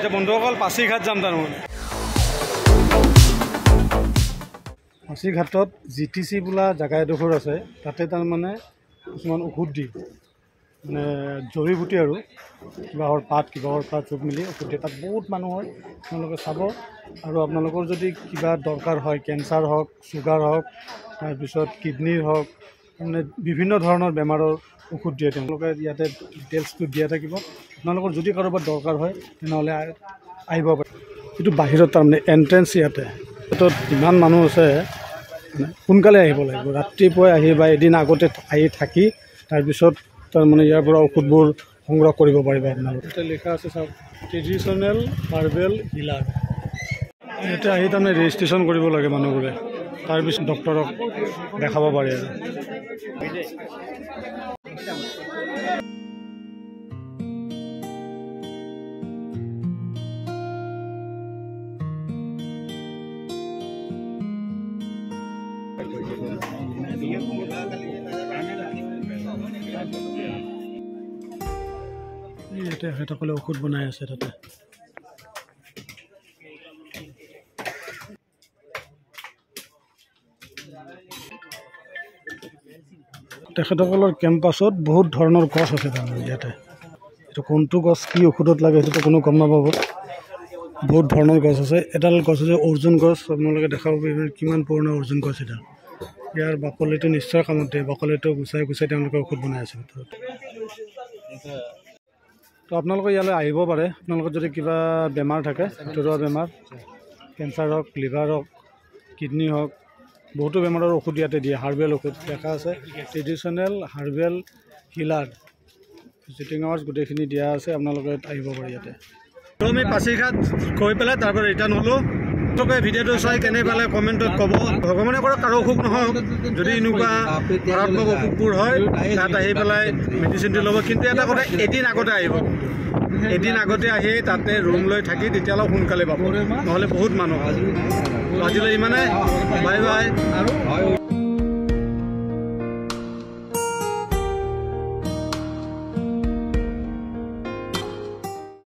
বন্ধুসকল পাছিঘাট যাম তাৰমানে পাছিঘাটত GTC বোলা জেগা এডোখৰ আছে তাতে তাৰমানে কিছুমান ঔষধ দি মানে জড়িবুটি আৰু কিবাহৰ পাত চব মিলি ঔষধ দিয়ে তাত বহুত মানুহ হয় আপোনালোকে চাব আৰু আপোনালোকৰ যদি কিবা দৰকাৰ হয় কেঞ্চাৰ হওক চুগাৰ হওক তাৰপিছত কিডনিৰ হওক মানে বিভিন্ন ধৰণৰ বেমাৰৰ ঔষধ দিয়ে তেওঁলোকে ইয়াতে ডিটেইলছটো দিয়া থাকিব আপোনালোকৰ যদি কাৰোবাৰ দৰকাৰ হয় তেনেহ'লে আহিব পাৰে এইটো বাহিৰত তাৰমানে এণ্ট্ৰেঞ্চ ইয়াতে ইমান মানুহ আছে সোনকালে আহিব লাগিব ৰাতিপুৱাই আহি বা এদিন আগতে আহি থাকি তাৰপিছত তাৰমানে ইয়াৰ পৰা ঔষধবোৰ সংগ্ৰহ কৰিব পাৰিব আপোনালোকে এতিয়া লিখা আছে চাওক ট্ৰেডিশ্যনেল হাৰ্বেল হিলাৰ ইয়াতে আহি তাৰমানে ৰেজিষ্ট্ৰেশ্যন কৰিব লাগে মানুহবোৰে তাৰপিছত ডক্টৰক দেখাব পাৰে আৰু তেখেতসকলে ঔষধ বনাই আছে তাতে তেখেতসকলৰ কেম্পাছত বহুত ধৰণৰ গছ আছে তাৰমানে ইয়াতে এইটো কোনটো গছ কি ঔষধত লাগে সেইটোতো কোনো গম নাপাব বহুত ধৰণৰ গছ আছে এডাল গছ আছে অৰ্জুন গছ আপোনালোকে দেখাব পাৰিব কিমান পুৰণা অৰ্জুন গছ এডাল ইয়াৰ বাকলিটো নিশ্চয় কামত দিয়ে বাকলিটো গুচাই তেওঁলোকে ঔষধ বনাই আছে ভিতৰত তো আপোনালোকে ইয়ালৈ আহিব পাৰে আপোনালোকৰ যদি কিবা বেমাৰ থাকে ভিতৰুৱা বেমাৰ কেঞ্চাৰ হওক লিভাৰ হওক কিডনি হওক বহুতো বেমাৰৰ ঔষধ ইয়াতে দিয়ে হাৰ্বেল ঔষধ দেখা আছে traditional herbal Hiller visiting hours গোটেইখিনি দিয়া আছে আপোনালোকে আহিব পাৰে ইয়াতে তো আমি পাছিঘাট গৈ পেলাই তাৰপৰা ৰিটাৰ্ণ হ'লোঁ আপোনালোকে ভিডিঅ'টো চাই কেনে পালে কমেণ্টত ক'ব ভগৱানে কৰক কাৰো অসুখ নহয় যদি এনেকুৱা মাৰাত্মক অসুখবোৰ হয় তাত আহি পেলাই মেডিচিনটো ল'ব কিন্তু এটা কথা এদিন আগতে আহিব এদিন আগতে আহি তাতে ৰুম লৈ থাকি তেতিয়া অলপ সোনকালে পাব নহ'লে বহুত মানুহ আজিলৈ ইমানে বাই বাই আৰু